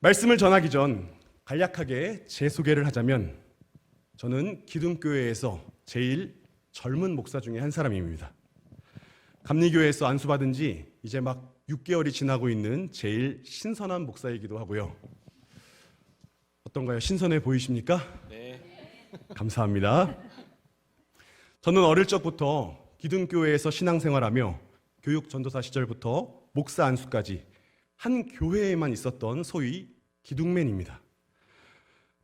말씀을 전하기 전 간략하게 제 소개를 하자면 저는 기둥교회에서 제일 젊은 목사 중에 한 사람입니다. 감리교회에서 안수받은 지 이제 막 6개월이 지나고 있는 제일 신선한 목사이기도 하고요. 어떤가요? 신선해 보이십니까? 네. 감사합니다. 저는 어릴 적부터 기둥교회에서 신앙생활하며 교육 전도사 시절부터 목사 안수까지 한 교회에만 있었던 소위 기둥맨입니다.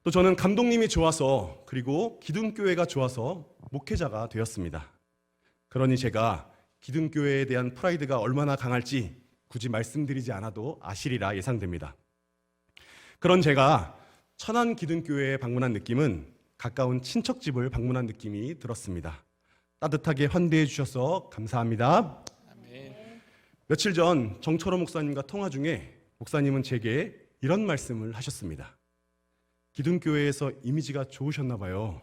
또 저는 감독님이 좋아서 그리고 기둥교회가 좋아서 목회자가 되었습니다. 그러니 제가 기둥교회에 대한 프라이드가 얼마나 강할지 굳이 말씀드리지 않아도 아시리라 예상됩니다. 그런 제가 천안 기둥교회에 방문한 느낌은 가까운 친척집을 방문한 느낌이 들었습니다. 따뜻하게 환대해 주셔서 감사합니다. 아멘. 며칠 전 정철호 목사님과 통화 중에 목사님은 제게 이런 말씀을 하셨습니다. 기둥교회에서 이미지가 좋으셨나 봐요.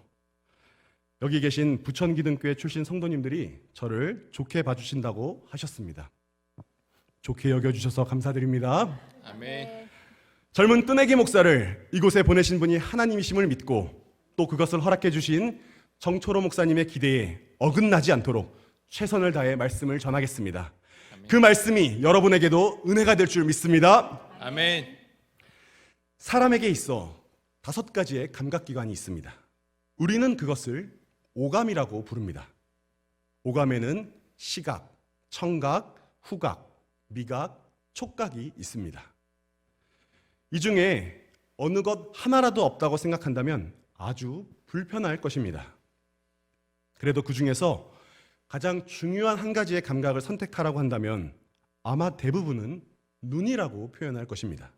여기 계신 부천기둥교회 출신 성도님들이 저를 좋게 봐주신다고 하셨습니다. 좋게 여겨주셔서 감사드립니다. 아멘. 젊은 뜨내기 목사를 이곳에 보내신 분이 하나님이심을 믿고 또 그것을 허락해 주신 정초로 목사님의 기대에 어긋나지 않도록 최선을 다해 말씀을 전하겠습니다. 아멘. 그 말씀이 여러분에게도 은혜가 될 줄 믿습니다. 아멘. 사람에게 있어 5가지의 감각기관이 있습니다. 우리는 그것을 오감이라고 부릅니다. 오감에는 시각, 청각, 후각, 미각, 촉각이 있습니다. 이 중에 어느 것 하나라도 없다고 생각한다면 아주 불편할 것입니다. 그래도 그 중에서 가장 중요한 한 가지의 감각을 선택하라고 한다면 아마 대부분은 눈이라고 표현할 것입니다.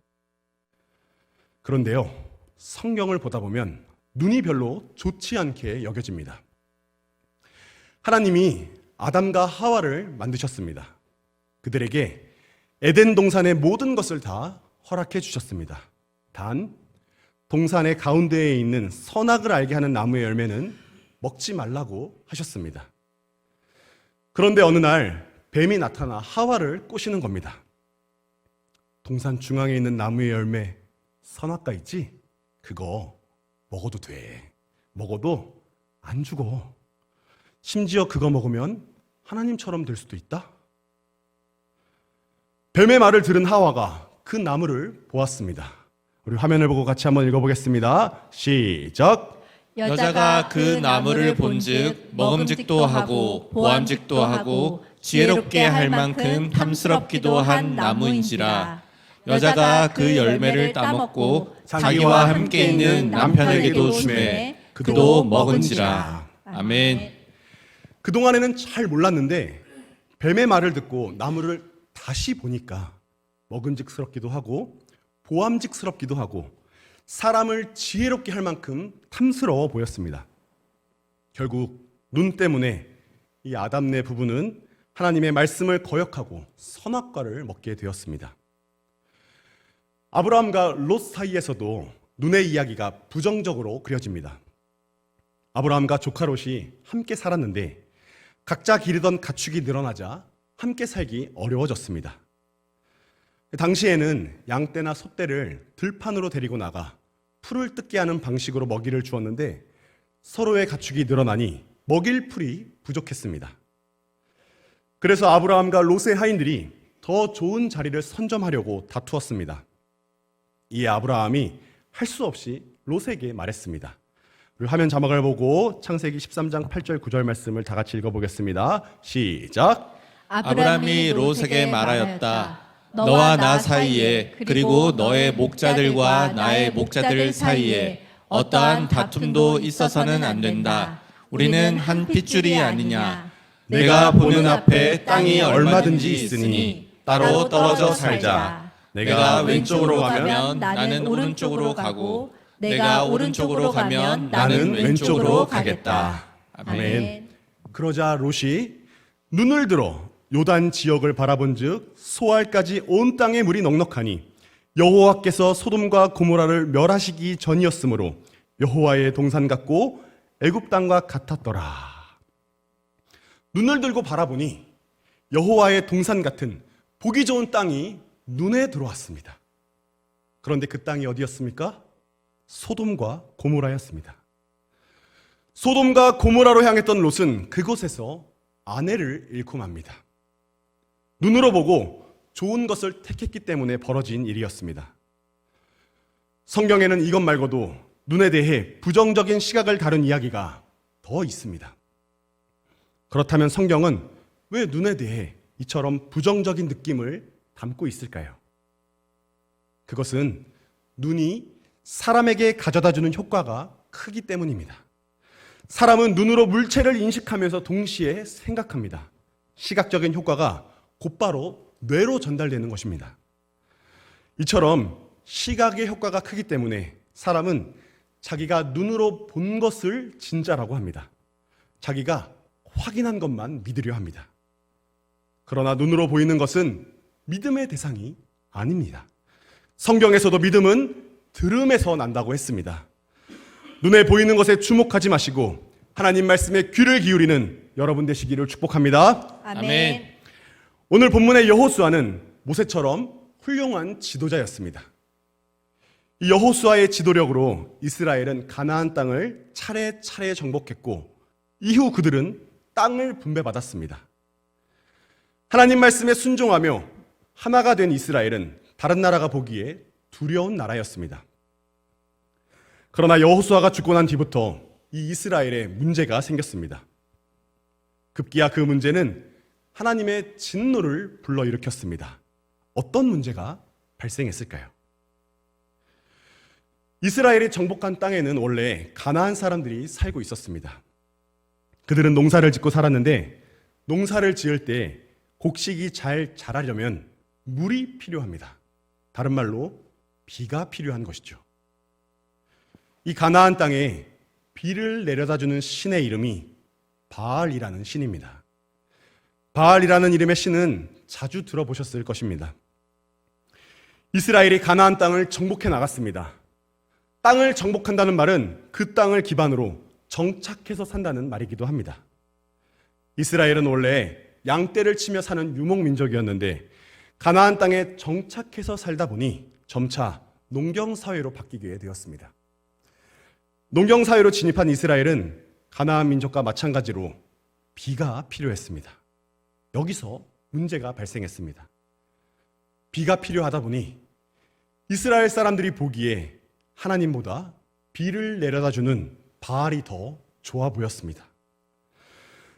그런데요, 성경을 보다 보면 눈이 별로 좋지 않게 여겨집니다. 하나님이 아담과 하와를 만드셨습니다. 그들에게 에덴 동산의 모든 것을 다 허락해 주셨습니다. 단 동산의 가운데에 있는 선악을 알게 하는 나무의 열매는 먹지 말라고 하셨습니다. 그런데 어느 날 뱀이 나타나 하와를 꼬시는 겁니다. 동산 중앙에 있는 나무의 열매 선악과 있지? 그거 먹어도 돼. 먹어도 안 죽어. 심지어 그거 먹으면 하나님처럼 될 수도 있다. 뱀의 말을 들은 하와가 그 나무를 보았습니다. 우리 화면을 보고 같이 한번 읽어보겠습니다. 시작. 여자가 그 나무를 본즉 먹음직도 하고 보암직도 하고 지혜롭게 할 만큼 탐스럽기도 한 나무인지라. 여자가 그 열매를 따먹고 자기와 함께 있는 남편에게도 주매 그도 먹은지라. 아멘. 그동안에는 잘 몰랐는데 뱀의 말을 듣고 나무를 다시 보니까 먹음직스럽기도 하고 보암직스럽기도 하고 사람을 지혜롭게 할 만큼 탐스러워 보였습니다. 결국 눈 때문에 이 아담네 부부는 하나님의 말씀을 거역하고 선악과를 먹게 되었습니다. 아브라함과 롯 사이에서도 눈의 이야기가 부정적으로 그려집니다. 아브라함과 조카 롯이 함께 살았는데 각자 기르던 가축이 늘어나자 함께 살기 어려워졌습니다. 당시에는 양떼나 소떼를 들판으로 데리고 나가 풀을 뜯게 하는 방식으로 먹이를 주었는데 서로의 가축이 늘어나니 먹일 풀이 부족했습니다. 그래서 아브라함과 롯의 하인들이 더 좋은 자리를 선점하려고 다투었습니다. 이에 아브라함이 할 수 없이 롯에게 말했습니다. 우리 화면 자막을 보고 창세기 13장 8절 9절 말씀을 다 같이 읽어보겠습니다. 시작. 아브라함이 롯에게 말하였다. 너와 나 사이에 그리고 너의 목자들과 나의 목자들 사이에 어떠한 다툼도 있어서는 안 된다. 우리는 한 핏줄이 아니냐. 내가 보는 앞에 땅이 얼마든지 있으니 따로 떨어져 살자. 내가 왼쪽으로 가면 나는 오른쪽으로 가고 내가 오른쪽으로 가면 나는 왼쪽으로 가겠다. 아멘. 그러자 롯이 눈을 들어 요단 지역을 바라본즉 소알까지 온 땅에 물이 넉넉하니 여호와께서 소돔과 고모라를 멸하시기 전이었으므로 여호와의 동산 같고 애굽 땅과 같았더라. 눈을 들고 바라보니 여호와의 동산 같은 보기 좋은 땅이 눈에 들어왔습니다. 그런데 그 땅이 어디였습니까? 소돔과 고모라였습니다. 소돔과 고모라로 향했던 롯은 그곳에서 아내를 잃고 맙니다. 눈으로 보고 좋은 것을 택했기 때문에 벌어진 일이었습니다. 성경에는 이것 말고도 눈에 대해 부정적인 시각을 다룬 이야기가 더 있습니다. 그렇다면 성경은 왜 눈에 대해 이처럼 부정적인 느낌을 담고 있을까요? 그것은 눈이 사람에게 가져다주는 효과가 크기 때문입니다. 사람은 눈으로 물체를 인식하면서 동시에 생각합니다. 시각적인 효과가 곧바로 뇌로 전달되는 것입니다. 이처럼 시각의 효과가 크기 때문에 사람은 자기가 눈으로 본 것을 진짜라고 합니다. 자기가 확인한 것만 믿으려 합니다. 그러나 눈으로 보이는 것은 믿음의 대상이 아닙니다. 성경에서도 믿음은 들음에서 난다고 했습니다. 눈에 보이는 것에 주목하지 마시고 하나님 말씀에 귀를 기울이는 여러분 되시기를 축복합니다. 아멘. 오늘 본문의 여호수아는 모세처럼 훌륭한 지도자였습니다. 이 여호수아의 지도력으로 이스라엘은 가나안 땅을 차례차례 정복했고 이후 그들은 땅을 분배받았습니다. 하나님 말씀에 순종하며 하나가 된 이스라엘은 다른 나라가 보기에 두려운 나라였습니다. 그러나 여호수아가 죽고 난 뒤부터 이 이스라엘에 문제가 생겼습니다. 급기야 그 문제는 하나님의 진노를 불러일으켰습니다. 어떤 문제가 발생했을까요? 이스라엘이 정복한 땅에는 원래 가나안 사람들이 살고 있었습니다. 그들은 농사를 짓고 살았는데 농사를 지을 때 곡식이 잘 자라려면 물이 필요합니다. 다른 말로 비가 필요한 것이죠. 이 가나안 땅에 비를 내려다주는 신의 이름이 바알이라는 신입니다. 바알이라는 이름의 신은 자주 들어보셨을 것입니다. 이스라엘이 가나안 땅을 정복해 나갔습니다. 땅을 정복한다는 말은 그 땅을 기반으로 정착해서 산다는 말이기도 합니다. 이스라엘은 원래 양떼를 치며 사는 유목민족이었는데 가나안 땅에 정착해서 살다 보니 점차 농경사회로 바뀌게 되었습니다. 농경사회로 진입한 이스라엘은 가나안 민족과 마찬가지로 비가 필요했습니다. 여기서 문제가 발생했습니다. 비가 필요하다 보니 이스라엘 사람들이 보기에 하나님보다 비를 내려다주는 바알이 더 좋아 보였습니다.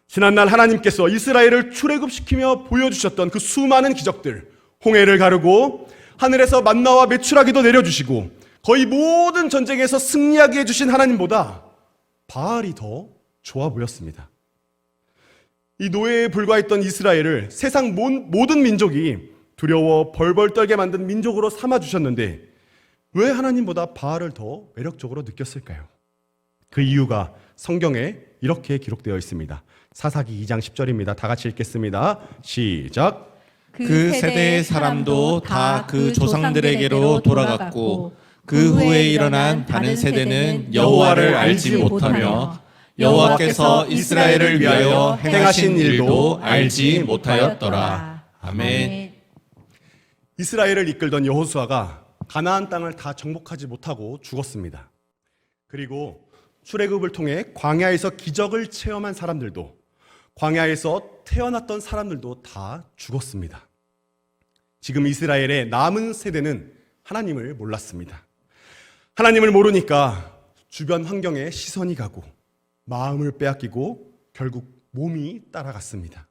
지난날 하나님께서 이스라엘을 출애굽시키며 보여주셨던 그 수많은 기적들, 홍해를 가르고 하늘에서 만나와 메추라기도 내려주시고 거의 모든 전쟁에서 승리하게 해주신 하나님보다 바알이 더 좋아 보였습니다. 이 노예에 불과했던 이스라엘을 세상 모든 민족이 두려워 벌벌 떨게 만든 민족으로 삼아주셨는데 왜 하나님보다 바알을 더 매력적으로 느꼈을까요? 그 이유가 성경에 이렇게 기록되어 있습니다. 사사기 2장 10절입니다. 다 같이 읽겠습니다. 시작. 그 세대의 사람도 다 그 조상들에게로 돌아갔고 그 후에 일어난 다른 세대는 여호와를 알지 못하며 여호와께서 이스라엘을 위하여 행하신 일도 알지 못하였더라. 아멘. 이스라엘을 이끌던 여호수아가 가나안 땅을 다 정복하지 못하고 죽었습니다. 그리고 출애굽을 통해 광야에서 기적을 체험한 사람들도, 광야에서 태어났던 사람들도 다 죽었습니다. 지금 이스라엘의 남은 세대는 하나님을 몰랐습니다. 하나님을 모르니까 주변 환경에 시선이 가고 마음을 빼앗기고 결국 몸이 따라갔습니다.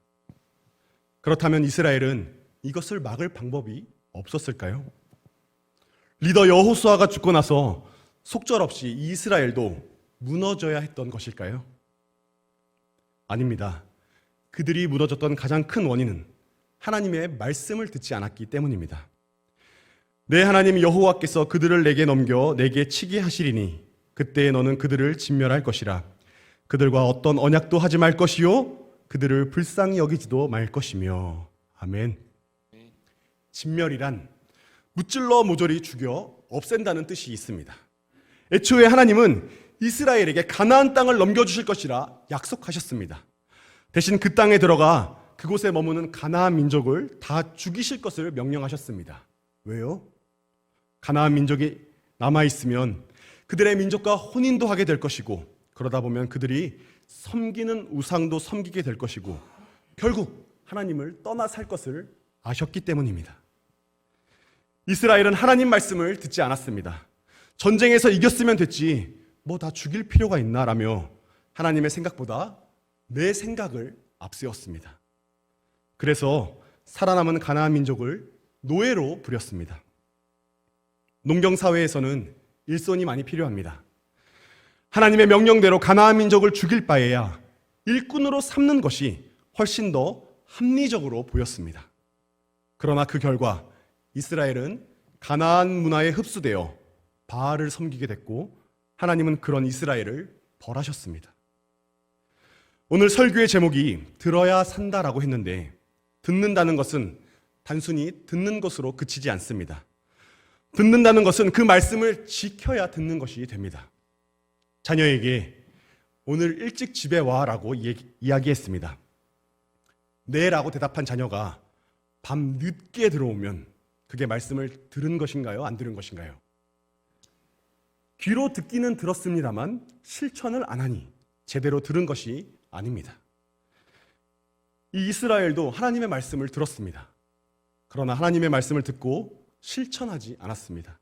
그렇다면 이스라엘은 이것을 막을 방법이 없었을까요? 리더 여호수아가 죽고 나서 속절없이 이스라엘도 무너져야 했던 것일까요? 아닙니다. 그들이 무너졌던 가장 큰 원인은 하나님의 말씀을 듣지 않았기 때문입니다. 내 하나님 여호와께서 그들을 내게 넘겨 내게 치게 하시리니 그때 너는 그들을 진멸할 것이라. 그들과 어떤 언약도 하지 말 것이요 그들을 불쌍히 여기지도 말 것이며. 아멘. 진멸이란 무찔러 모조리 죽여 없앤다는 뜻이 있습니다. 애초에 하나님은 이스라엘에게 가나안 땅을 넘겨주실 것이라 약속하셨습니다. 대신 그 땅에 들어가 그곳에 머무는 가나안 민족을 다 죽이실 것을 명령하셨습니다. 왜요? 가나안 민족이 남아 있으면 그들의 민족과 혼인도 하게 될 것이고, 그러다 보면 그들이 섬기는 우상도 섬기게 될 것이고, 결국 하나님을 떠나 살 것을 아셨기 때문입니다. 이스라엘은 하나님 말씀을 듣지 않았습니다. 전쟁에서 이겼으면 됐지 뭐 다 죽일 필요가 있나 라며 하나님의 생각보다 내 생각을 앞세웠습니다. 그래서 살아남은 가나안 민족을 노예로 부렸습니다. 농경사회에서는 일손이 많이 필요합니다. 하나님의 명령대로 가나안 민족을 죽일 바에야 일꾼으로 삼는 것이 훨씬 더 합리적으로 보였습니다. 그러나 그 결과 이스라엘은 가나안 문화에 흡수되어 바알을 섬기게 됐고, 하나님은 그런 이스라엘을 벌하셨습니다. 오늘 설교의 제목이 들어야 산다라고 했는데, 듣는다는 것은 단순히 듣는 것으로 그치지 않습니다. 듣는다는 것은 그 말씀을 지켜야 듣는 것이 됩니다. 자녀에게 오늘 일찍 집에 와라고 이야기했습니다. 네 라고 대답한 자녀가 밤 늦게 들어오면 그게 말씀을 들은 것인가요? 안 들은 것인가요? 귀로 듣기는 들었습니다만 실천을 안 하니 제대로 들은 것이 아닙니다. 이 이스라엘도 하나님의 말씀을 들었습니다. 그러나 하나님의 말씀을 듣고 실천하지 않았습니다.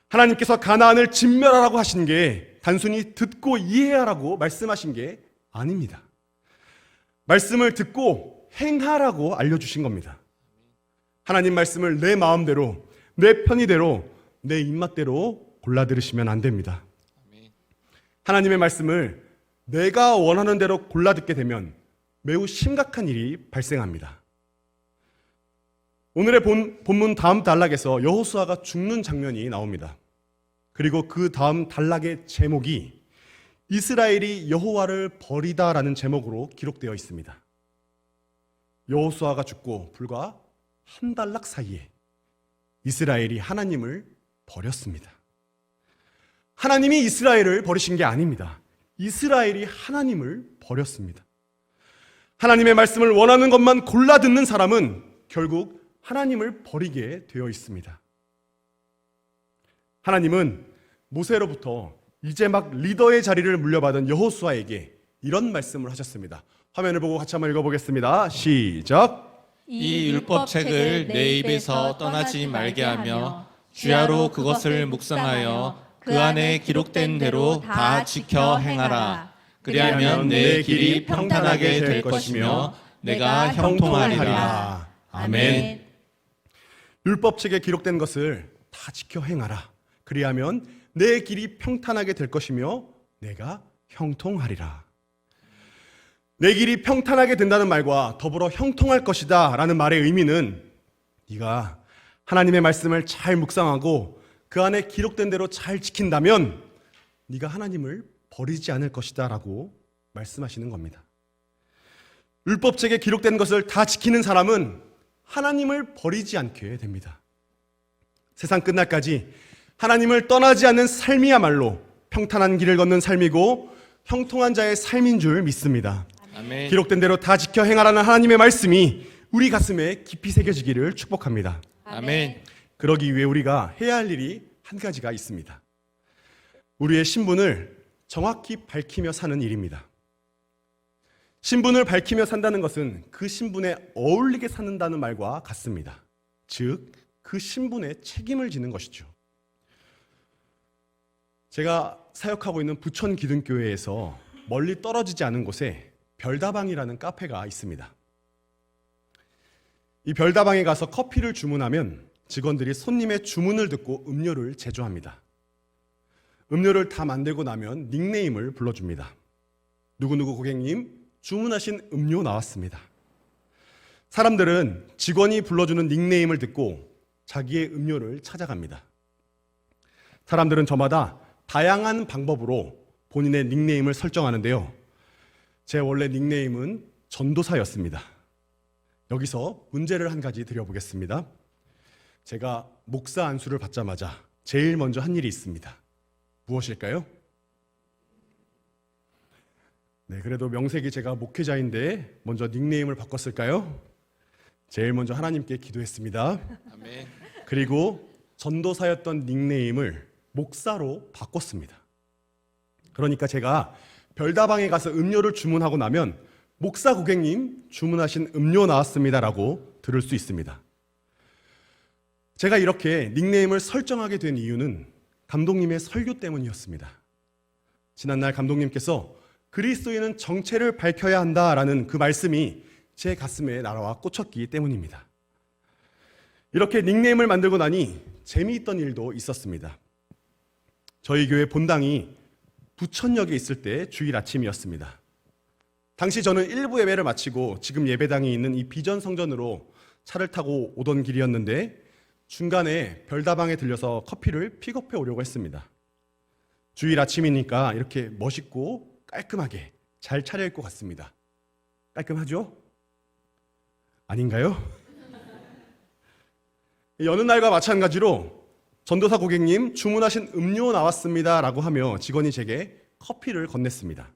하나님께서 가나안을 진멸하라고 하신 게 단순히 듣고 이해하라고 말씀하신 게 아닙니다. 말씀을 듣고 행하라고 알려주신 겁니다. 하나님 말씀을 내 마음대로, 내 편의대로, 내 입맛대로 골라 들으시면 안 됩니다. 하나님의 말씀을 내가 원하는 대로 골라 듣게 되면 매우 심각한 일이 발생합니다. 오늘의 본문 다음 단락에서 여호수아가 죽는 장면이 나옵니다. 그리고 그 다음 단락의 제목이 이스라엘이 여호와를 버리다라는 제목으로 기록되어 있습니다. 여호수아가 죽고 불과 한 단락 사이에 이스라엘이 하나님을 버렸습니다. 하나님이 이스라엘을 버리신 게 아닙니다. 이스라엘이 하나님을 버렸습니다. 하나님의 말씀을 원하는 것만 골라 듣는 사람은 결국 하나님을 버리게 되어 있습니다. 하나님은 모세로부터 이제 막 리더의 자리를 물려받은 여호수아에게 이런 말씀을 하셨습니다. 화면을 보고 같이 한번 읽어보겠습니다. 시작. 이 율법책을 내 입에서 떠나지 말게 하며 주야로 그것을 묵상하여 그 안에 기록된 대로 다 지켜 행하라. 그리하면 내 길이 평탄하게 될 것이며 내가 형통하리라. 아멘. 율법책에 기록된 것을 다 지켜 행하라. 그리하면 내 길이 평탄하게 될 것이며 내가 형통하리라. 내 길이 평탄하게 된다는 말과 더불어 형통할 것이다 라는 말의 의미는 네가 하나님의 말씀을 잘 묵상하고 그 안에 기록된 대로 잘 지킨다면 네가 하나님을 버리지 않을 것이다 라고 말씀하시는 겁니다. 율법책에 기록된 것을 다 지키는 사람은 하나님을 버리지 않게 됩니다. 세상 끝날까지 하나님을 떠나지 않는 삶이야말로 평탄한 길을 걷는 삶이고 형통한 자의 삶인 줄 믿습니다. 아멘. 기록된 대로 다 지켜 행하라는 하나님의 말씀이 우리 가슴에 깊이 새겨지기를 축복합니다. 아멘. 그러기 위해 우리가 해야 할 일이 한 가지가 있습니다. 우리의 신분을 정확히 밝히며 사는 일입니다. 신분을 밝히며 산다는 것은 그 신분에 어울리게 사는다는 말과 같습니다. 즉, 그 신분에 책임을 지는 것이죠. 제가 사역하고 있는 부천 기둥교회에서 멀리 떨어지지 않은 곳에 별다방이라는 카페가 있습니다. 이 별다방에 가서 커피를 주문하면 직원들이 손님의 주문을 듣고 음료를 제조합니다. 음료를 다 만들고 나면 닉네임을 불러줍니다. 누구누구 고객님, 주문하신 음료 나왔습니다. 사람들은 직원이 불러주는 닉네임을 듣고 자기의 음료를 찾아갑니다. 사람들은 저마다 다양한 방법으로 본인의 닉네임을 설정하는데요. 제 원래 닉네임은 전도사였습니다. 여기서 문제를 한 가지 드려보겠습니다. 제가 목사 안수를 받자마자 제일 먼저 한 일이 있습니다. 무엇일까요? 네, 그래도 명색이 제가 목회자인데 먼저 닉네임을 바꿨을까요? 제일 먼저 하나님께 기도했습니다. 아멘. 그리고 전도사였던 닉네임을 목사로 바꿨습니다. 그러니까 제가 별다방에 가서 음료를 주문하고 나면 목사 고객님 주문하신 음료 나왔습니다라고 들을 수 있습니다. 제가 이렇게 닉네임을 설정하게 된 이유는 감독님의 설교 때문이었습니다. 지난날 감독님께서 그리스도인은 정체를 밝혀야 한다라는 그 말씀이 제 가슴에 날아와 꽂혔기 때문입니다. 이렇게 닉네임을 만들고 나니 재미있던 일도 있었습니다. 저희 교회 본당이 부천역에 있을 때 주일 아침이었습니다. 당시 저는 1부 예배를 마치고 지금 예배당이 있는 이 비전 성전으로 차를 타고 오던 길이었는데 중간에 별다방에 들려서 커피를 픽업해 오려고 했습니다. 주일 아침이니까 이렇게 멋있고 깔끔하게 잘 차려입고 갔습니다. 깔끔하죠? 아닌가요? 여느 날과 마찬가지로 전도사 고객님 주문하신 음료 나왔습니다 라고 하며 직원이 제게 커피를 건넸습니다.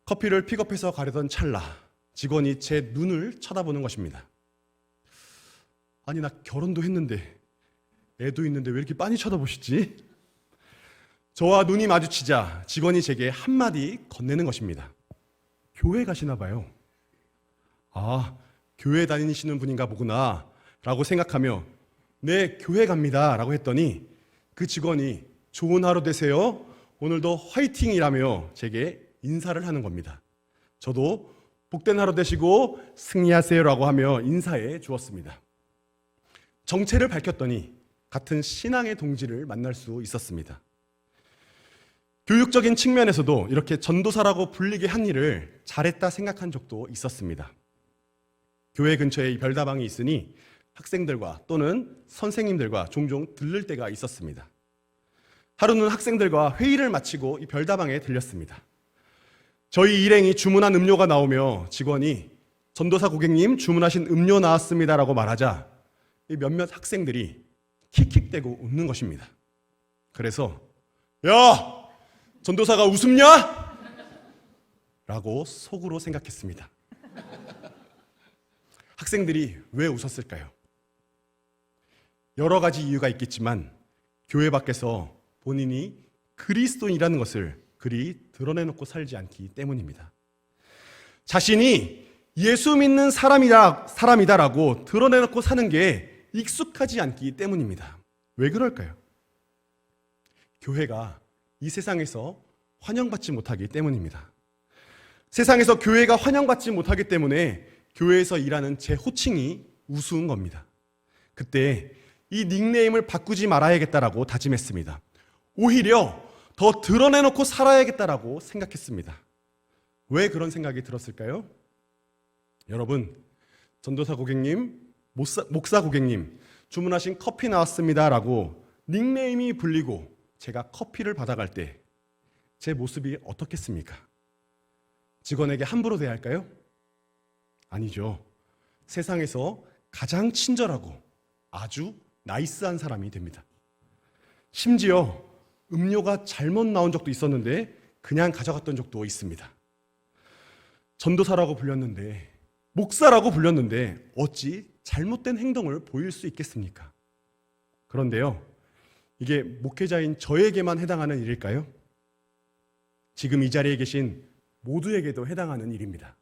커피를 픽업해서 가려던 찰나 직원이 제 눈을 쳐다보는 것입니다. 아니 나 결혼도 했는데 애도 있는데 왜 이렇게 빤히 쳐다보시지? 저와 눈이 마주치자 직원이 제게 한마디 건네는 것입니다. 교회 가시나 봐요. 아, 교회 다니시는 분인가 보구나 라고 생각하며 네, 교회 갑니다 라고 했더니 그 직원이 좋은 하루 되세요. 오늘도 화이팅이라며 제게 인사를 하는 겁니다. 저도 복된 하루 되시고 승리하세요 라고 하며 인사해 주었습니다. 정체를 밝혔더니 같은 신앙의 동지를 만날 수 있었습니다. 교육적인 측면에서도 이렇게 전도사라고 불리게 한 일을 잘했다 생각한 적도 있었습니다. 교회 근처에 이 별다방이 있으니 학생들과 또는 선생님들과 종종 들를 때가 있었습니다. 하루는 학생들과 회의를 마치고 이 별다방에 들렸습니다. 저희 일행이 주문한 음료가 나오며 직원이 전도사 고객님 주문하신 음료 나왔습니다라고 말하자 이 몇몇 학생들이 킥킥대고 웃는 것입니다. 그래서 야! 전도사가 웃음냐? 라고 속으로 생각했습니다. 학생들이 왜 웃었을까요? 여러 가지 이유가 있겠지만 교회 밖에서 본인이 그리스도인이라는 것을 그리 드러내놓고 살지 않기 때문입니다. 자신이 예수 믿는 사람이다라고 드러내놓고 사는 게 익숙하지 않기 때문입니다. 왜 그럴까요? 교회가 이 세상에서 환영받지 못하기 때문입니다. 세상에서 교회가 환영받지 못하기 때문에 교회에서 일하는 제 호칭이 우스운 겁니다. 그때 이 닉네임을 바꾸지 말아야겠다라고 다짐했습니다. 오히려 더 드러내놓고 살아야겠다라고 생각했습니다. 왜 그런 생각이 들었을까요? 여러분, 전도사 고객님, 목사 고객님, 주문하신 커피 나왔습니다라고 닉네임이 불리고 제가 커피를 받아갈 때 제 모습이 어떻겠습니까? 직원에게 함부로 대할까요? 아니죠. 세상에서 가장 친절하고 아주 나이스한 사람이 됩니다. 심지어 음료가 잘못 나온 적도 있었는데 그냥 가져갔던 적도 있습니다. 전도사라고 불렸는데, 목사라고 불렸는데 어찌 잘못된 행동을 보일 수 있겠습니까? 그런데요, 이게 목회자인 저에게만 해당하는 일일까요? 지금 이 자리에 계신 모두에게도 해당하는 일입니다.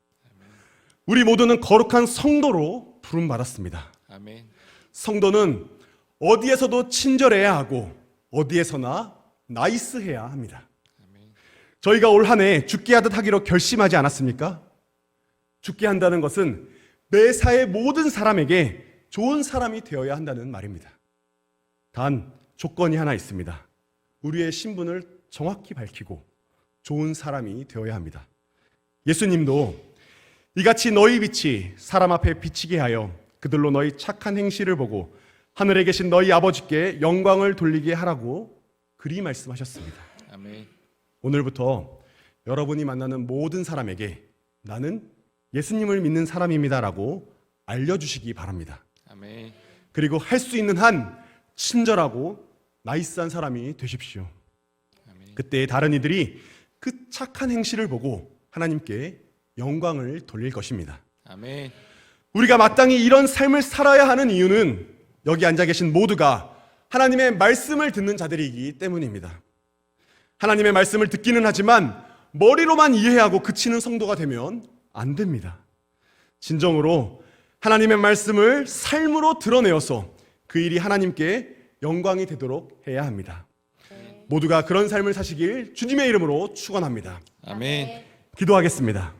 우리 모두는 거룩한 성도로 부름받았습니다. 아멘. 성도는 어디에서도 친절해야 하고 어디에서나 나이스해야 합니다. 아멘. 저희가 올 한 해 죽게 하듯 하기로 결심하지 않았습니까? 죽게 한다는 것은 매사의 모든 사람에게 좋은 사람이 되어야 한다는 말입니다. 단 조건이 하나 있습니다. 우리의 신분을 정확히 밝히고 좋은 사람이 되어야 합니다. 예수님도 이같이 너희 빛이 사람 앞에 비치게 하여 그들로 너희 착한 행실을 보고 하늘에 계신 너희 아버지께 영광을 돌리게 하라고 그리 말씀하셨습니다. 아멘. 오늘부터 여러분이 만나는 모든 사람에게 나는 예수님을 믿는 사람입니다라고 알려주시기 바랍니다. 아멘. 그리고 할 수 있는 한 친절하고 나이스한 사람이 되십시오. 아멘. 그때 다른 이들이 그 착한 행실을 보고 하나님께 영광을 돌릴 것입니다. 아멘. 우리가 마땅히 이런 삶을 살아야 하는 이유는 여기 앉아 계신 모두가 하나님의 말씀을 듣는 자들이기 때문입니다. 하나님의 말씀을 듣기는 하지만 머리로만 이해하고 그치는 성도가 되면 안 됩니다. 진정으로 하나님의 말씀을 삶으로 드러내어서 그 일이 하나님께 영광이 되도록 해야 합니다. 모두가 그런 삶을 사시길 주님의 이름으로 축원합니다. 아멘. 기도하겠습니다.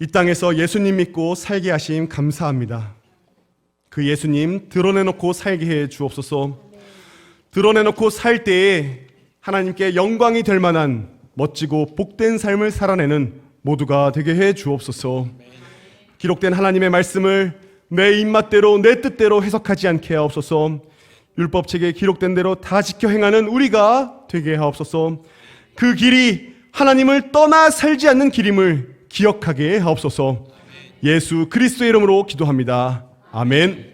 이 땅에서 예수님 믿고 살게 하심 감사합니다. 그 예수님 드러내놓고 살게 해 주옵소서. 드러내놓고 살 때에 하나님께 영광이 될 만한 멋지고 복된 삶을 살아내는 모두가 되게 해 주옵소서. 기록된 하나님의 말씀을 내 입맛대로 내 뜻대로 해석하지 않게 하옵소서. 율법책에 기록된 대로 다 지켜 행하는 우리가 되게 하옵소서. 그 길이 하나님을 떠나 살지 않는 길임을 기억하게 하옵소서. 예수 그리스도의 이름으로 기도합니다. 아멘.